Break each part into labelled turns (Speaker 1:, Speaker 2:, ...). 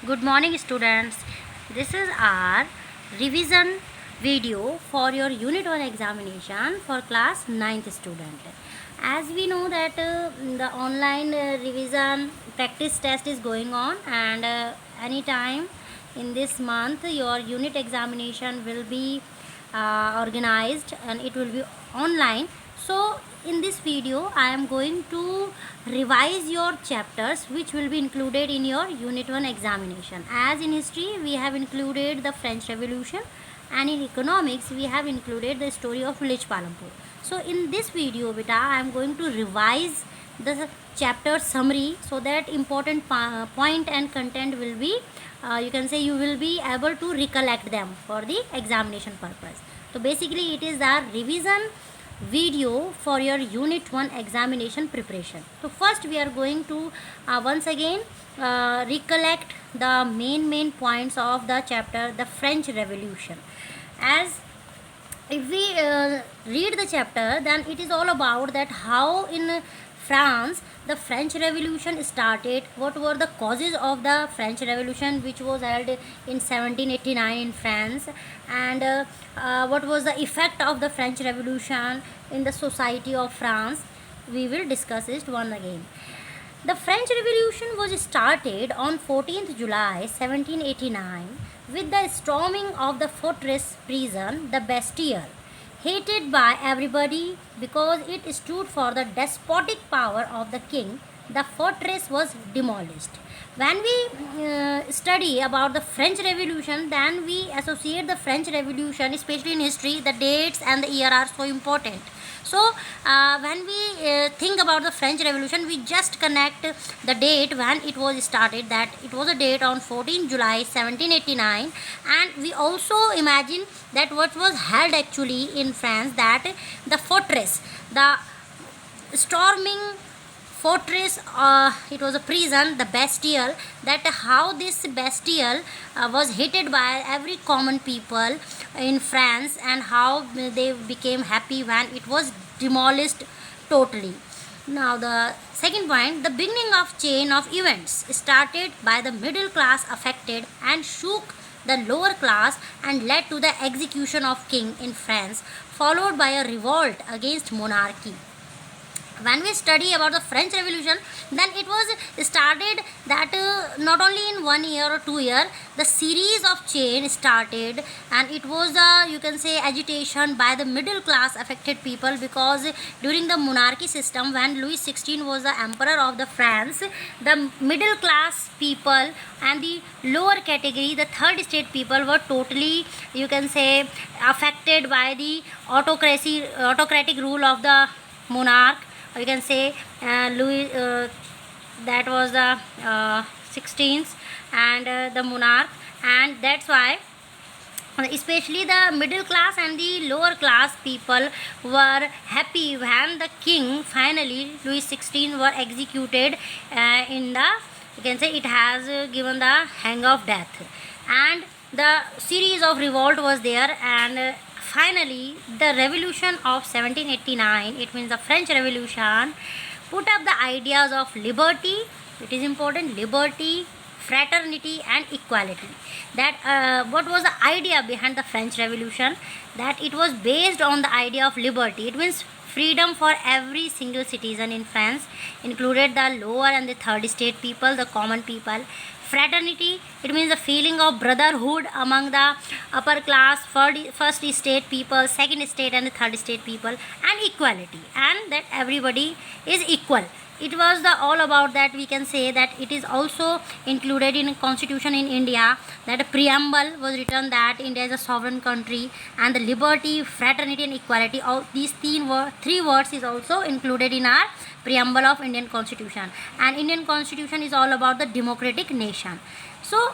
Speaker 1: Good morning, students. This is our revision video for your Unit 1 examination for class 9th student. As we know that the online revision practice test is going on, and anytime in this month your unit examination will be organized and it will be online. So in this video I am going to revise your chapters which will be included in your unit 1 examination. As in history we have included the French Revolution, and in economics we have included the story of village Palampur. So in this video beta I am going to revise the chapter summary so that important point and content will be you can say you will be able to recollect them for the examination purpose. So basically it is a revision video for your unit 1 examination preparation. So first we are going to once again recollect the main points of the chapter the French Revolution. As if we read the chapter, then it is all about that how in France the French Revolution started, what were the causes of the French Revolution which was held in 1789 in France, and what was the effect of the French Revolution in the society of France. We will discuss it one again. The French Revolution was started on 14th July 1789 with the storming of the fortress prison, the Bastille, hated by everybody because it stood for the despotic power of the king. The fortress was demolished. When we study about the French Revolution, then we associate the French Revolution, especially in history, the dates and the year are so important. So when we think about the French Revolution, we just connect the date when it was started, that it was a date on 14 July 1789, and we also imagine that what was held actually in France, that the fortress, the storming fortress, it was a prison, the Bastille, that how this Bastille was hated by every common people in France, and how they became happy when it was demolished totally. Now the second point, the beginning of chain of events started by the middle class affected and shook the lower class and led to the execution of king in France, followed by a revolt against monarchy. When we study about the French Revolution, then it was started that not only in 1 year or 2 year, the series of chain started, and it was you can say agitation by the middle class affected people, because during the monarchy system when Louis XVI was the emperor of the France, the middle class people and the lower category, the third state people, were totally you can say affected by the autocratic rule of the monarch. You can say Louis, that was the 16th, and the monarch, and that's why especially the middle class and the lower class people were happy when the king finally Louis XVI were executed in the, you can say it has given the hang of death, and the series of revolt was there, and finally the revolution of 1789, it means the French Revolution, put up the ideas of liberty, it is important, liberty, fraternity and equality. That what was the idea behind the French Revolution, that it was based on the idea of liberty, it means freedom for every single citizen in France, included the lower and the third state people, the common people. Fraternity, it means the feeling of brotherhood among the upper class, first state people, second state and the third state people, and equality, and that everybody is equal. It was the all about that. We can say that it is also included in constitution in India, that a preamble was written that India is a sovereign country, and the liberty, fraternity and equality, all these three words is also included in our preamble of Indian constitution. And Indian constitution is all about the democratic nation. So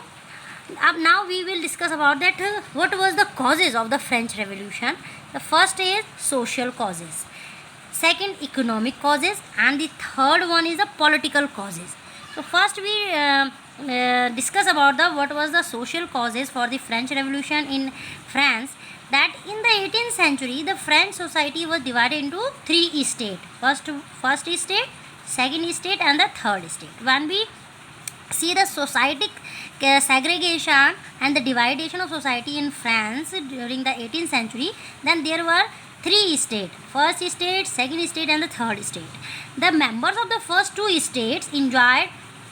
Speaker 1: now we will discuss about that what was the causes of the French Revolution. The first is social causes, second economic causes, and the third one is the political causes. So first we discuss about the what was the social causes for the French Revolution in France. That in the 18th century the French society was divided into three states, first state, second state and the third state. When we see the society segregation and the dividation of society in France during the 18th century, then there were three states: first state, second state, and the third state. The members of the first two states enjoyed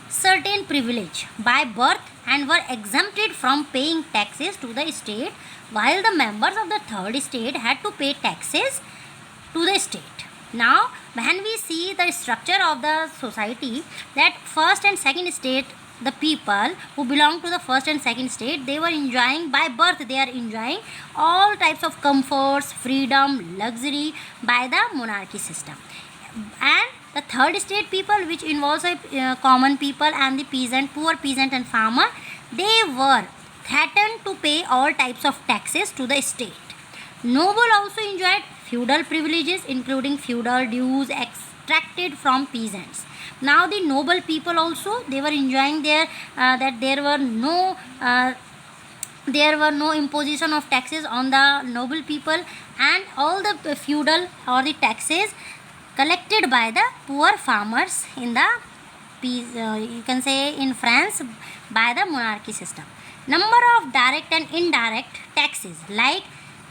Speaker 1: certain privilege by birth and were exempted from paying taxes to the state, while the members of the third state had to pay taxes to the state. Now, when we see the structure of the society, that first and second state, the people who belong to the first and second state, they were enjoying by birth, they are enjoying all types of comforts, freedom, luxury by the monarchy system. And the third state people, which involves common people and the peasant, poor peasant and farmer, they were threatened to pay all types of taxes to the state. Noble also enjoyed feudal privileges, including feudal dues extracted from peasants. Now the noble people also, they were enjoying their that there were no imposition of taxes on the noble people, and all the feudal or the taxes collected by the poor farmers in the you can say in France by the monarchy system. Number of direct and indirect taxes like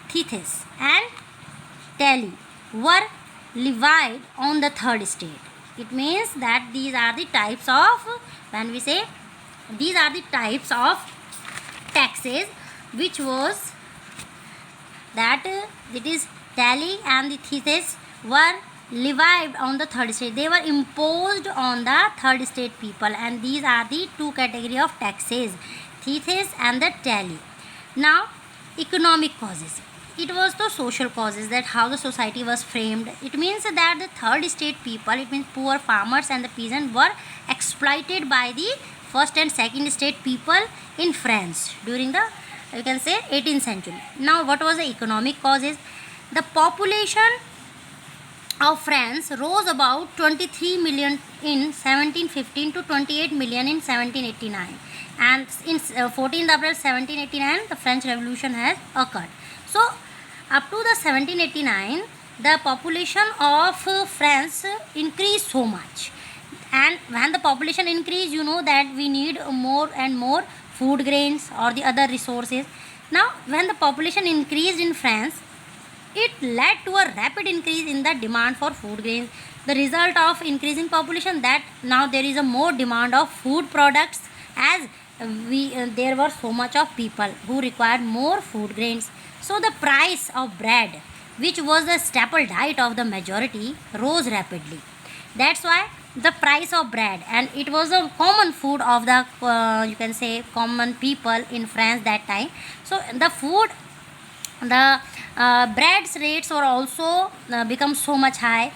Speaker 1: tithes and tally were levied on the third state. It means that these are the types of, when we say these are the types of taxes which was that it is tally and the tithes were levied on the third state. They were imposed on the third state people, and these are the two category of taxes, tithes and the tally. Now, economic causes. It was the social causes, that how the society was framed. It means that the third state people, it means poor farmers and the peasants, were exploited by the first and second state people in France during the, you can say, 18th century. Now, what was the economic causes? The population of France rose about 23 million in 1715 to 28 million in 1789, and in 14th April 1789 the French Revolution has occurred. So up to the 1789 the population of France increased so much, and when the population increased, you know that we need more and more food grains or the other resources. Now when the population increased in France, it led to a rapid increase in the demand for food grains. The result of increasing population, that now there is a more demand of food products, as there were so much of people who required more food grains. So the price of bread, which was the staple diet of the majority, rose rapidly. That's why the price of bread, and it was a common food of the you can say common people in France that time. So the bread's rates were also become so much high.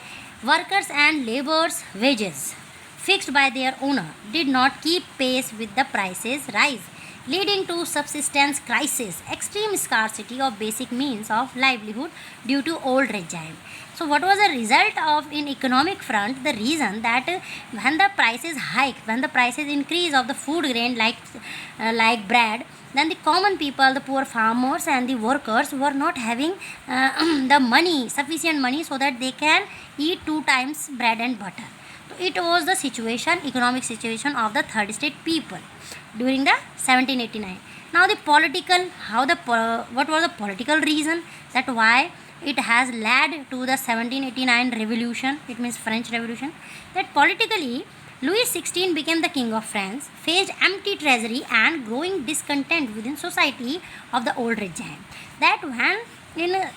Speaker 1: Workers and laborers' wages fixed by their owner did not keep pace with the prices rise, leading to subsistence crisis, extreme scarcity of basic means of livelihood due to old regime. So what was the result of in economic front? The reason that when the prices hike, when the prices increase of the food grain like bread, then the common people, the poor farmers and the workers were not having the money, sufficient money, so that they can eat 2 times bread and butter. So it was the situation, economic situation of the third state people during the 1789. Now the political, what was the political reason that why it has led to the 1789 revolution, it means French Revolution, that politically Louis XVI became the king of France, faced empty treasury and growing discontent within society of the old regime. That when in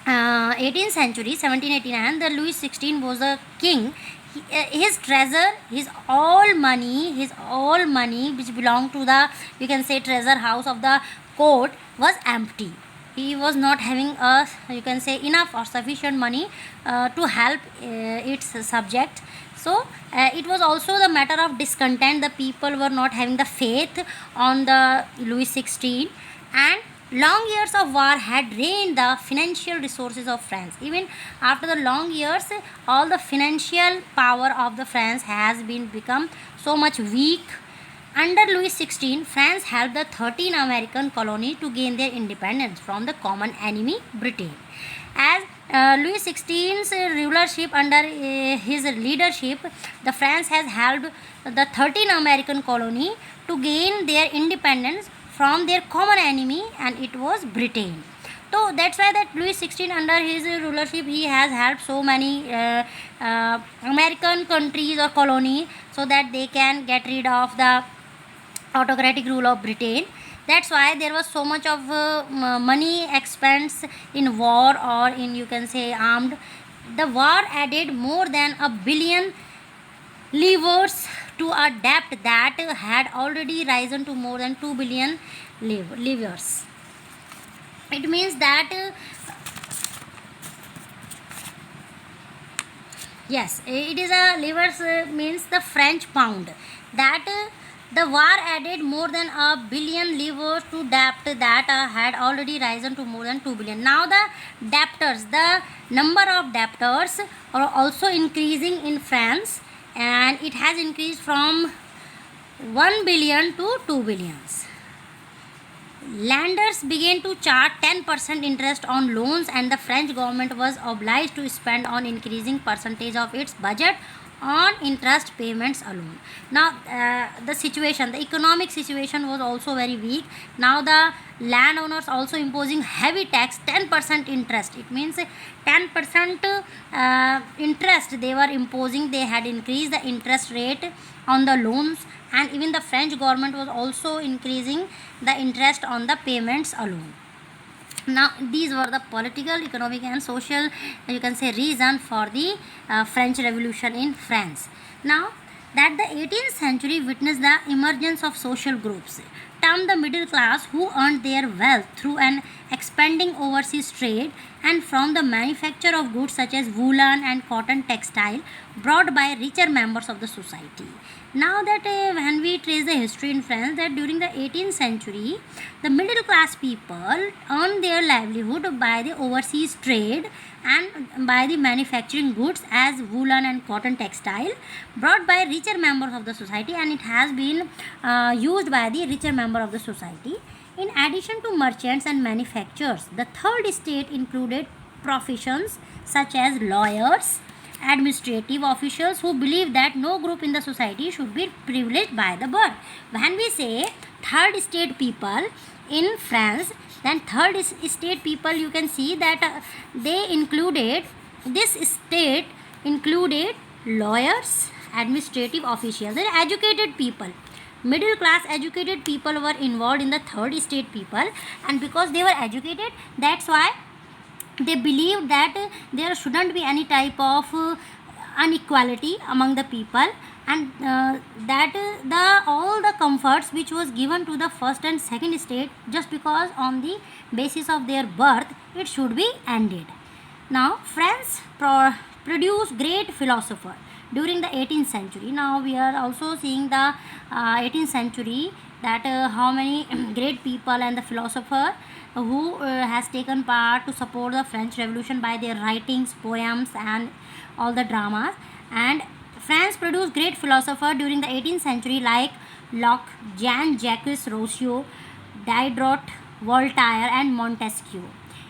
Speaker 1: 18th century, 1789, the Louis XVI was the king. His treasure, his all money which belonged to the, you can say, treasure house of the court was empty. He was not having a, you can say, enough or sufficient money to help its subject. So it was also the matter of discontent. The people were not having the faith on the Louis XVI, and long years of war had drained the financial resources of France. Even after the long years, all the financial power of the France has been become so much weak. Under Louis XVI, France helped the 13 American colonies to gain their independence from the common enemy, Britain. As Louis XVI's rulership, under his leadership, the France has helped the 13 American colony to gain their independence from their common enemy, and it was Britain. So that's why that Louis XVI, under his rulership, he has helped so many American countries or colonies, so that they can get rid of the autocratic rule of Britain. That's why there was so much of money expense in war, or in, you can say, armed. The war added more than $1 billion to a debt that had already risen to more than 2 billion livres. It means that yes, it is a livres, means the French pound, that the war added more than $1 billion to debt that had already risen to more than 2 billion. Now the number of debtors are also increasing in France, and it has increased from 1 billion to 2 billions. Lenders began to charge 10% interest on loans, and the French government was obliged to spend on increasing percentage of its budget on interest payments alone. Now the economic situation was also very weak. Now the landowners also imposing heavy tax, 10% interest. It means 10% interest they were imposing. They had increased the interest rate on the loans, and even the French government was also increasing the interest on the payments alone. Now these were the political, economic and social, you can say, reason for the French Revolution in France. Now that the 18th century witnessed the emergence of social groups termed the middle class, who earned their wealth through an expanding overseas trade and from the manufacture of goods such as woolen and cotton textile brought by richer members of the society. Now that when we trace the history in France, that during the 18th century, the middle class people earned their livelihood by the overseas trade and by the manufacturing goods as woolen and cotton textile brought by richer members of the society, and it has been used by the richer member of the society. In addition to merchants and manufacturers, the third estate included professions such as lawyers, administrative officials, who believe that no group in the society should be privileged by the birth. When we say third estate people in France, then third estate people, you can see that they included, this estate included lawyers, administrative officials, and educated people. Middle class educated people were involved in the third estate people, and because they were educated, that's why they believed that there shouldn't be any type of inequality among the people, and that the all the comforts which was given to the first and second estate just because on the basis of their birth, it should be ended. Now France produced great philosopher during the 18th century. Now we are also seeing the 18th century, that how many great people and the philosopher who has taken part to support the French Revolution by their writings, poems and all the dramas. And France produced great philosophers during the 18th century like Locke, Jean-Jacques Rousseau, Diderot, Voltaire and Montesquieu.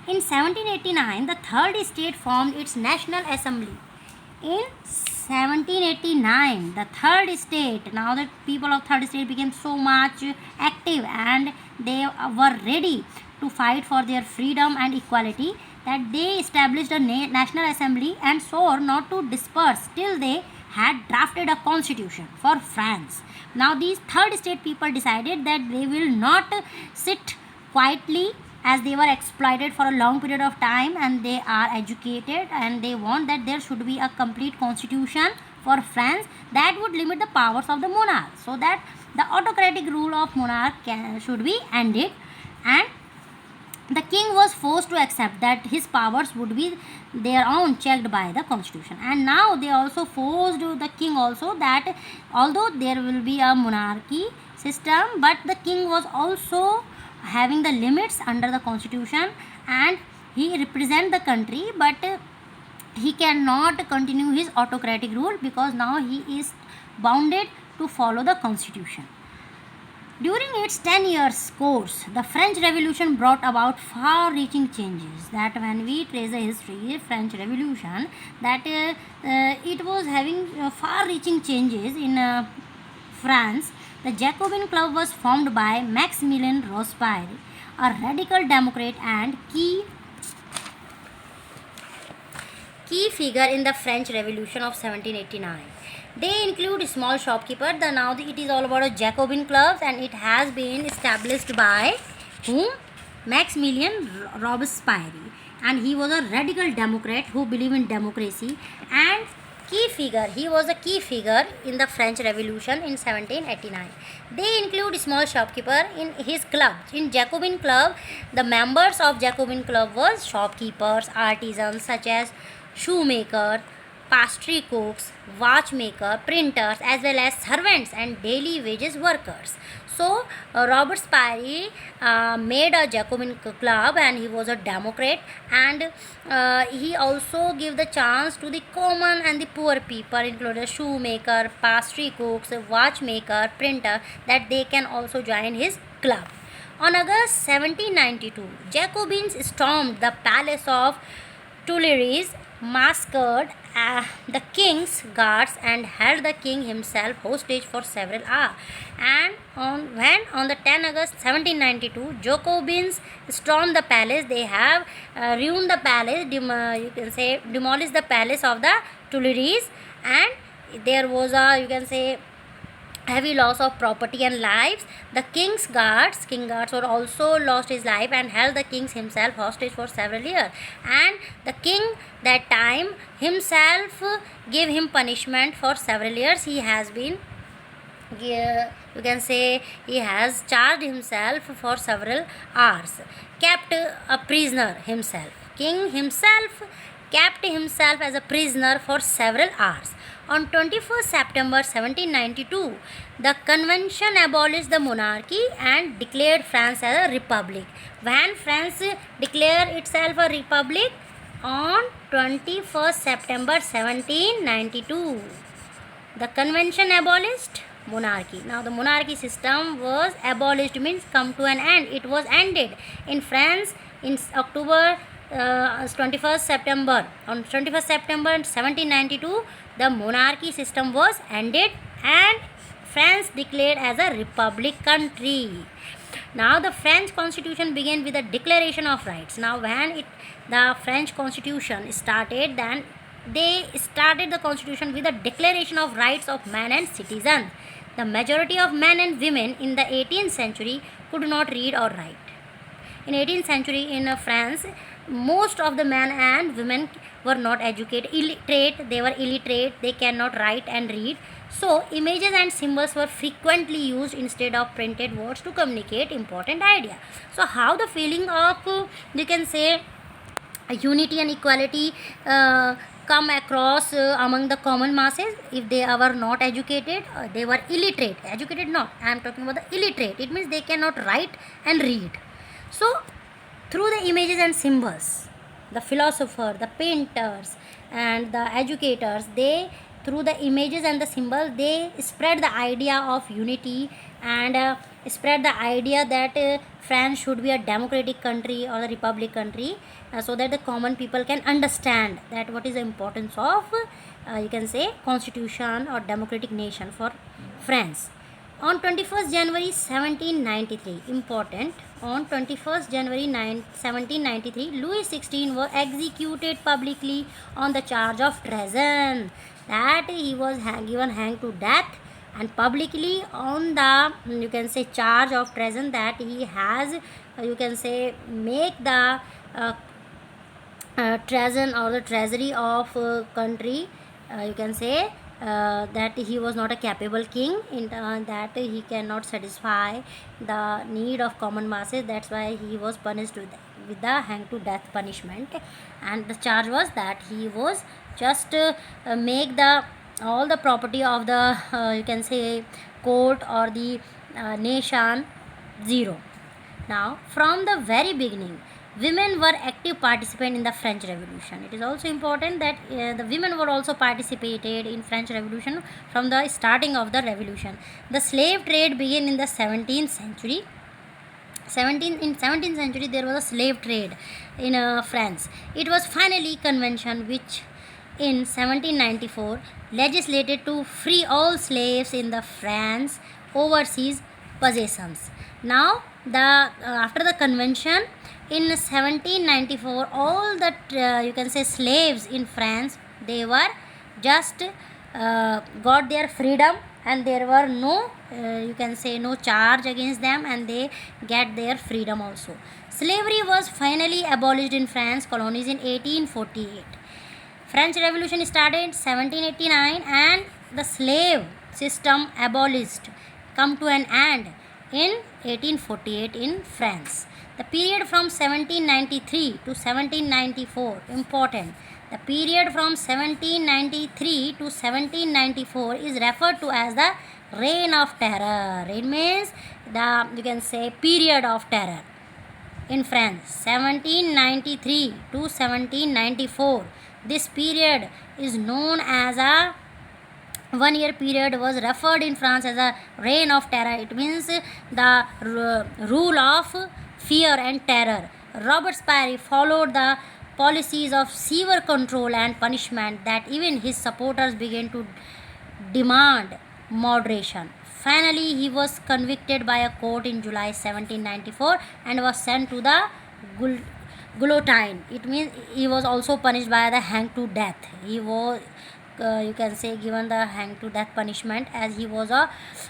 Speaker 1: In 1789, the Third Estate formed its National Assembly. In 1789, the Third Estate, now the people of Third Estate became so much active and they were ready to fight for their freedom and equality, that they established a National Assembly and swore not to disperse till they had drafted a constitution for France. Now these Third Estate people decided that they will not sit quietly as they were exploited for a long period of time, and they are educated and they want that there should be a complete constitution for France that would limit the powers of the monarch, so that the autocratic rule of monarch should be ended, and the king was forced to accept that his powers would be their own, checked by the constitution. And now they also forced the king also that although there will be a monarchy system, but the king was also having the limits under the constitution, and he represent the country, but he cannot continue his autocratic rule because now he is bounded to follow the constitution. During its 10 years course, the French Revolution brought about far-reaching changes. That when we trace the history, French Revolution, that it was having far-reaching changes in France. The Jacobin Club was formed by Maximilien Robespierre, a radical Democrat and key figure in the French Revolution of 1789. They include small shopkeeper. Now it is all about a Jacobin clubs, and it has been established by whom? Maximilien Robespierre, and he was a radical Democrat who believed in democracy and key figure. He was a key figure in the French Revolution in 1789. They include small shopkeeper in his club. In Jacobin club, the members of Jacobin club was shopkeepers, artisans such as shoemaker, pastry cooks, watchmaker, printers, as well as servants and daily wages workers. So Robespierre made a Jacobin club, and he was a Democrat, and he also gave the chance to the common and the poor people, including shoemaker, pastry cooks, watchmaker, printer, that they can also join his club. On August 1792, Jacobins stormed the palace of Tuileries, massacred the king's guards, and held the king himself hostage for several hours. And on the 10 August 1792, Jacobins stormed the palace. They have ruined the palace, you can say demolished the palace of the Tuileries, and there was a, you can say, heavy loss of property and lives. The king guards were also lost his life and held the king himself hostage for several years. And the king that time himself gave him punishment for several years. He has been, you can say, he has charged himself for several hours, kept a prisoner himself. King himself kept himself as a prisoner for several hours. On 21st September 1792, the convention abolished the monarchy and declared France as a republic. When France declared itself a republic? On 21st September 1792. The convention abolished monarchy. Now the monarchy system was abolished, means come to an end. It was ended in France in October 21st September. On 21st September 1792, the monarchy system was ended and France declared as a republic country. Now the French constitution began with a declaration of rights. Now when the French constitution started, then they started the constitution with a declaration of rights of man and citizen. The majority of men and women in the 18th century could not read or write. In 18th century in France, most of the men and women were not educated, illiterate. They were illiterate. They cannot write and read. So images and symbols were frequently used instead of printed words to communicate important idea. So how the feeling of, you can say, unity and equality come across among the common masses if they were not educated? They were illiterate. Educated not, I am talking about the illiterate. It means they cannot write and read. So through the images and symbols, the philosopher, the painters, and the educators, they, through the images and the symbols, they spread the idea of unity and spread the idea that France should be a democratic country or a republic country, so that the common people can understand that what is the importance of, you can say, constitution or democratic nation for France. On 21st January 1793, important, on 21st January 1793, Louis XVI was executed publicly on the charge of treason. That he was given hanged to death, and publicly on the, you can say, charge of treason, that he has, you can say, make the treason or the treasury of country, you can say, that he was not a capable king, in that he cannot satisfy the need of common masses. That's why he was punished with the hang to death punishment. And the charge was that he was just make the all the property of the, you can say, court or the nation zero. Now from the very beginning, women were active participants in the French Revolution. It is also important that the women were also participated in French Revolution from the starting of the revolution. The slave trade began in the 17th century. 17th century there was a slave trade in France. It was finally convention which in 1794 legislated to free all slaves in the France overseas possessions. Now the after the convention in 1794 all the you can say slaves in France, they were just got their freedom, and there were no you can say no charge against them, and they get their freedom also. Slavery was finally abolished in France colonies in 1848. French Revolution started in 1789 and the slave system abolished come to an end in 1848 in France. The period from 1793 to 1794 important. The period from 1793 to 1794 is referred to as the Reign of Terror. It means the you can say period of terror in France, 1793 to 1794. This period is known as a 1 year period, was referred in France as a reign of terror. It means the rule of fear and terror. Robespierre followed the policies of severe control and punishment that even his supporters began to demand moderation. Finally, he was convicted by a court in July 1794 and was sent to the guillotine. It means he was also punished by the hanged to death. He was you can say given the hanged to death punishment, as he was a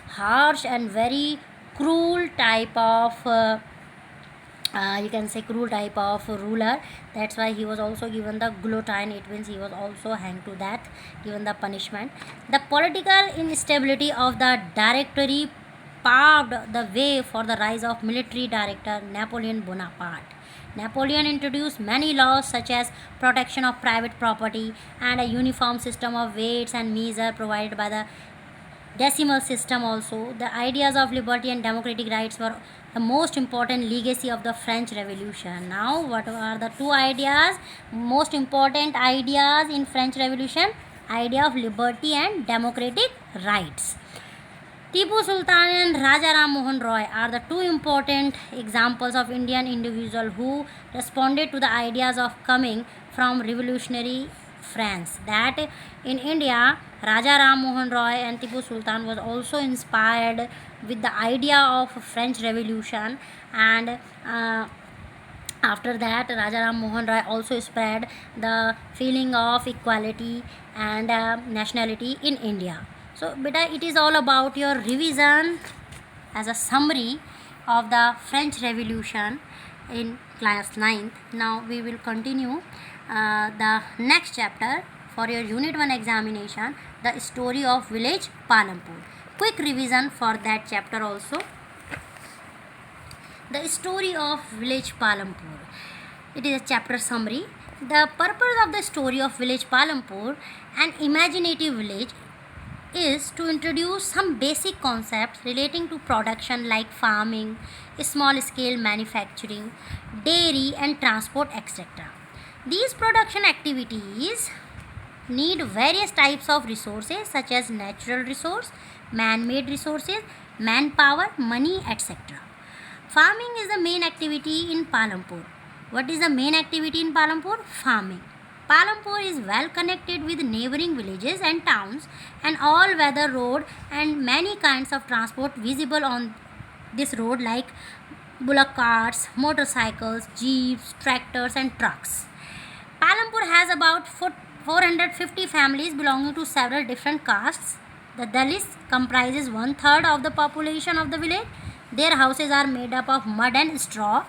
Speaker 1: harsh and very cruel type of you can say cruel type of ruler. That's why he was also given the guillotine. It means he was also hanged to death, given the punishment. The political instability of the Directory paved the way for the rise of military director Napoleon Bonaparte. Napoleon introduced many laws such as protection of private property and a uniform system of weights and measure provided by the decimal system also. The ideas of liberty and democratic rights were the most important legacy of the French Revolution. Now, what are the two ideas, most important ideas in French Revolution? Idea of liberty and democratic rights. Tipu Sultan and Raja Ram Mohan Roy are the two important examples of Indian individuals who responded to the ideas of coming from revolutionary France. That in India, Raja Ram Mohan Roy and Tipu Sultan was also inspired with the idea of French Revolution, and after that Raja Ram Mohan Roy also spread the feeling of equality and nationality in India. So beta, it is all about your revision as a summary of the French Revolution in class 9th. Now we will continue the next chapter for your unit 1 examination, the story of village Palampur. Quick revision for that chapter also. The story of village Palampur. It is a chapter summary. The purpose of the story of village Palampur, an imaginative village, is to introduce some basic concepts relating to production like farming, small scale manufacturing, dairy and transport, etc. These production activities need various types of resources such as natural resource, man-made resources, manpower, money, etc. Farming is the main activity in Palampur. What is the main activity in Palampur? Farming. Palampur is well connected with neighboring villages and towns, and all-weather road and many kinds of transport visible on this road like bullock carts, motorcycles, jeeps, tractors and trucks. Palampur has about 450 families belonging to several different castes. The Dalits comprises 1/3 of the population of the village. Their houses are made up of mud and straw.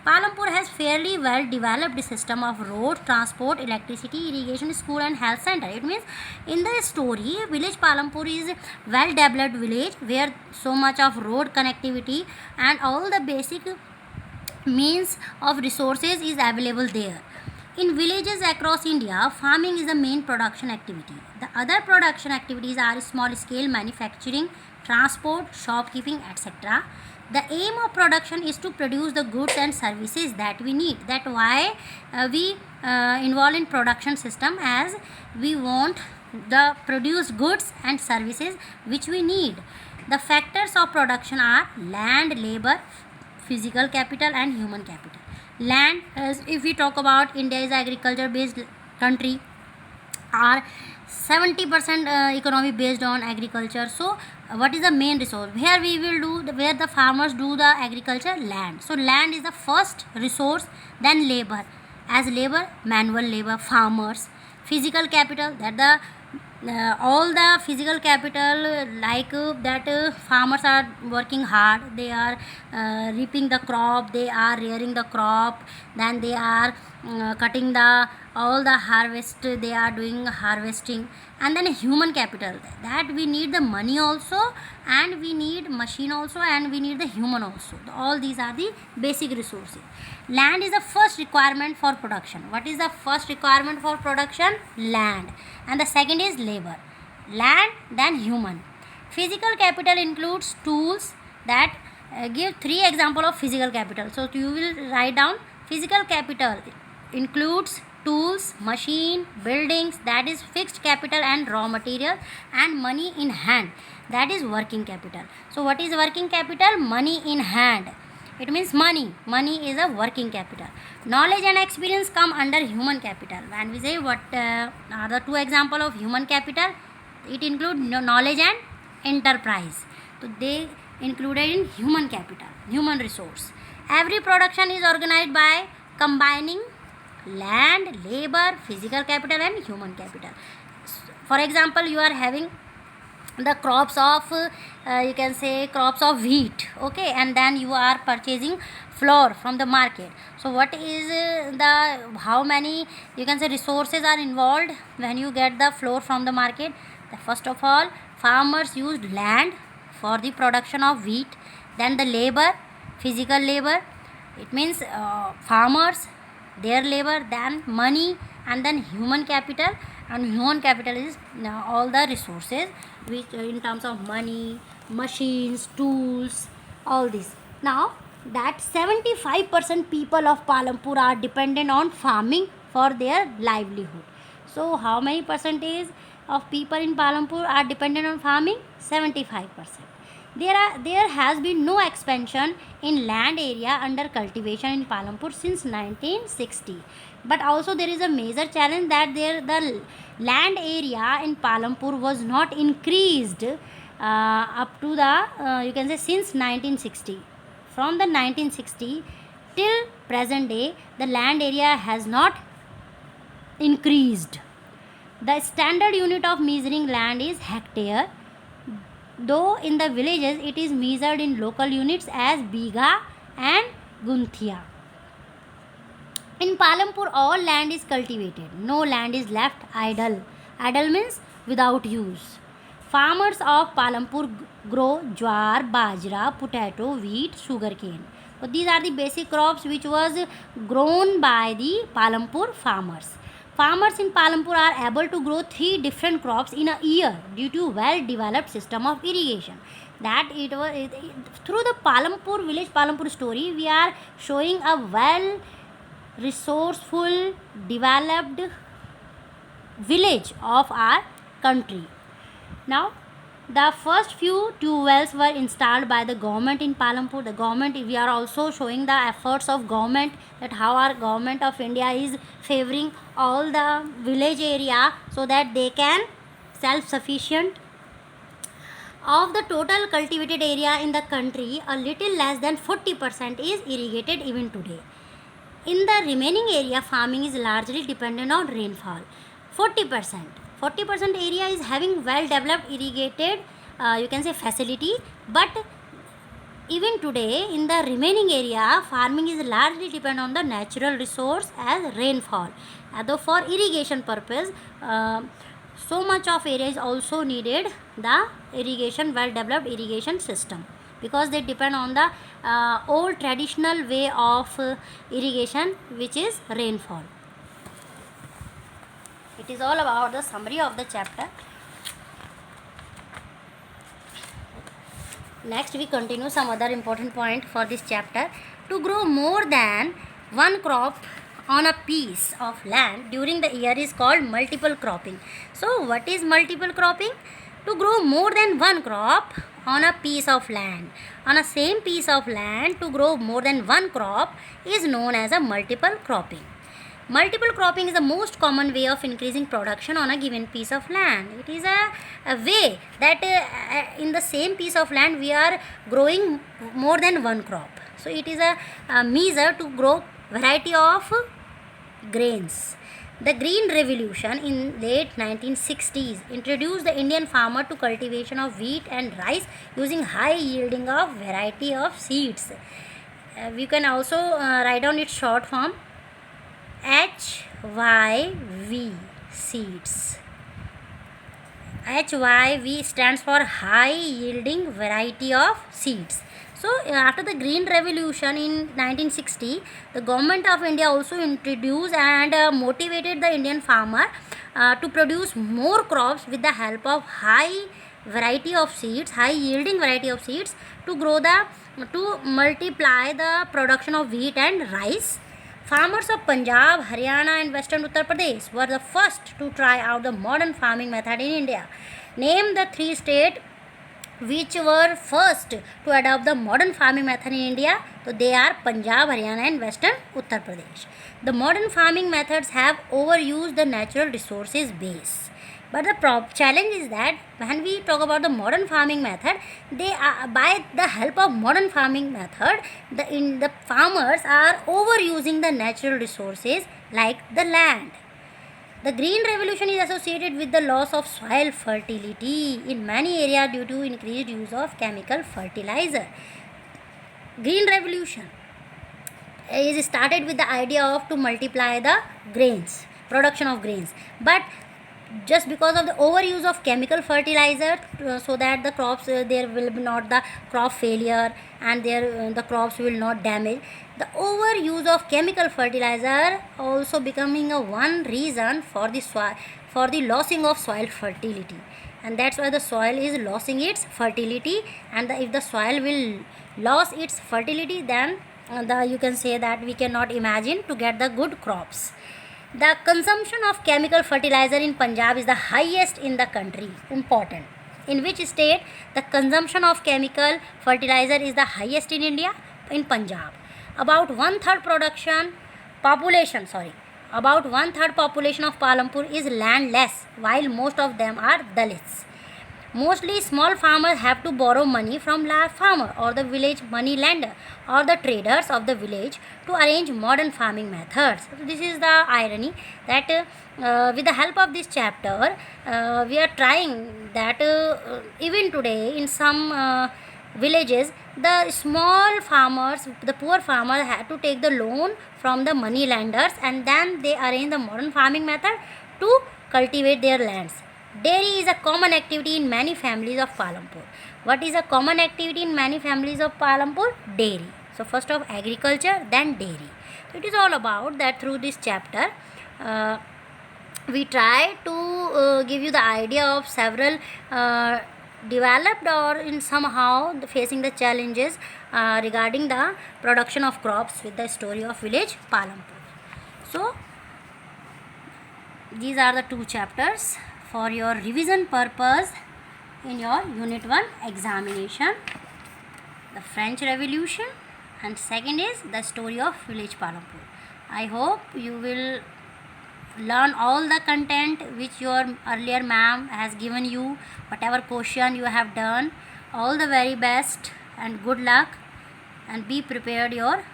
Speaker 1: Palampur has fairly well developed system of road, transport, electricity, irrigation, school and health center. It means in the story, village Palampur is well developed village where so much of road connectivity and all the basic means of resources is available there. In villages across India, farming is the main production activity. The other production activities are small scale manufacturing, transport, shopkeeping, etc. The aim of production is to produce the goods and services that we need. That why we involve in production system, as we want the produced goods and services which we need. The factors of production are land, labor, physical capital and human capital. Land, if we talk about, India is agriculture based country, are 70% economy based on agriculture. So what is the main resource where we will do where the farmers do the agriculture? Land. So land is the first resource, then labor, as labor, manual labor, farmers. Physical capital, that the all the physical capital, like that farmers are working hard, they are reaping the crop, they are rearing the crop, then they are cutting the all the harvest, they are doing harvesting. And then human capital, that we need the money also, and we need machine also, and we need the human also. All these are the basic resources. Land is the first requirement for production. What is the first requirement for production? Land. And the second is labor. Land, then human. Physical capital includes tools. That give three example of physical capital. So you will write down. Physical capital includes tools, machine, buildings, that is fixed capital and raw material, and money in hand, that is working capital. So what is working capital? Money in hand. It means money. Money is a working capital. Knowledge and experience come under human capital. When we say what are the two example of human capital, it include knowledge and enterprise. So they included in human capital, human resource. Every production is organized by combining land, labor, physical capital and human capital. For example, you are having the crops of you can say crops of wheat, okay, and then you are purchasing flour from the market. So what is the how many, you can say, resources are involved when you get the flour from the market? First of all, farmers used land for the production of wheat, then the labor, physical labor, it means farmers, their labor, then money, and then human capital. And human capital is all the resources which in terms of money, machines, tools, all this. Now that 75% people of Palampur are dependent on farming for their livelihood. So how many percentage of people in Palampur are dependent on farming? 75%. There has been no expansion in land area under cultivation in Palampur since 1960. But also there is a major challenge that the land area in Palampur was not increased up to the you can say since 1960. From the 1960 till present day, the land area has not increased. The standard unit of measuring land is hectare, though in the villages it is measured in local units as bigha and gunthia. In Palampur, all land is cultivated. No land is left idle. Idle means without use. Farmers of Palampur grow jowar, bajra, potato, wheat, sugarcane. So these are the basic crops which was grown by the Palampur farmers. Farmers in Palampur are able to grow 3 different crops in a year due to well-developed system of irrigation. That it was through the Palampur village Palampur story, we are showing a well resourceful, developed village of our country. Now, the first few tube wells were installed by the government in Palampur. The government, we are also showing the efforts of government, that how our government of India is favoring all the village area so that they can self-sufficient. Of the total cultivated area in the country, a little less than 40% is irrigated even today. In the remaining area, farming is largely dependent on rainfall. 40%. 40% area is having well developed irrigated you can say facility, but even today in the remaining area, farming is largely dependent on the natural resource as rainfall. Although for irrigation purpose, so much of area is also needed the irrigation, well developed irrigation system, because they depend on the old traditional way of irrigation, which is rainfall. It is all about the summary of the chapter. Next we continue some other important point for this chapter. To grow more than one crop on a piece of land during the year is called multiple cropping. So what is multiple cropping? To grow more than one crop on a piece of land. On a same piece of land, to grow more than one crop is known as a multiple cropping. Multiple cropping is the most common way of increasing production on a given piece of land. It is a way that in the same piece of land we are growing more than one crop. So it is a measure to grow variety of grains. The Green Revolution in late 1960s introduced the Indian farmer to cultivation of wheat and rice using high yielding of variety of seeds. We can also write down its short form HYV seeds. HYV stands for high yielding variety of seeds. So after the Green Revolution in 1960, the government of India also introduced and motivated the Indian farmer to produce more crops with the help of high variety of seeds, high yielding variety of seeds, to multiply the production of wheat and rice. Farmers of Punjab, Haryana and Western Uttar Pradesh were the first to try out the modern farming method in India. Name the 3 states which were first to adopt the modern farming method in India. So they are Punjab, Haryana and Western Uttar Pradesh. The modern farming methods have overused the natural resources base. But the challenge is that when we talk about the modern farming method, they are, by the help of modern farming method, the farmers are overusing the natural resources like the land. The Green Revolution is associated with the loss of soil fertility in many areas due to increased use of chemical fertilizer. Green Revolution is started with the idea of to multiply the grains, production of grains, but just because of the overuse of chemical fertilizer, so that the crops there will be not the crop failure and the crops will not damage. The overuse of chemical fertilizer also becoming a one reason for the losing of soil fertility, and that's why the soil is losing its fertility. And if the soil will lose its fertility, then you can say that we cannot imagine to get the good crops. The consumption of chemical fertilizer in Punjab is the highest in the country. Important. In which state the consumption of chemical fertilizer is the highest in India? In Punjab. About one third population of Palampur is landless, while most of them are Dalits. Mostly small farmers have to borrow money from large farmer or the village money lender or the traders of the village to arrange modern farming methods. So this is the irony that with the help of this chapter we are trying that even today in some villages, the small farmers, the poor farmers have to take the loan from the money lenders, and then they arrange the modern farming method to cultivate their lands. Dairy is a common activity in many families of Palampur. What is a common activity in many families of Palampur? Dairy. So first of agriculture, then dairy. So it is all about that. Through this chapter we try to give you the idea of several developed or in somehow facing the challenges regarding the production of crops with the story of village Palampur. So these are the 2 chapters for your revision purpose in your unit 1 examination. The French Revolution, and second is the story of village Palampur. I hope you will learn all the content which your earlier ma'am has given you, whatever question you have done. All the very best and good luck, and be prepared your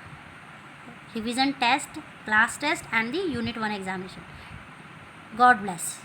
Speaker 1: revision test, class test and the unit 1 examination. God bless.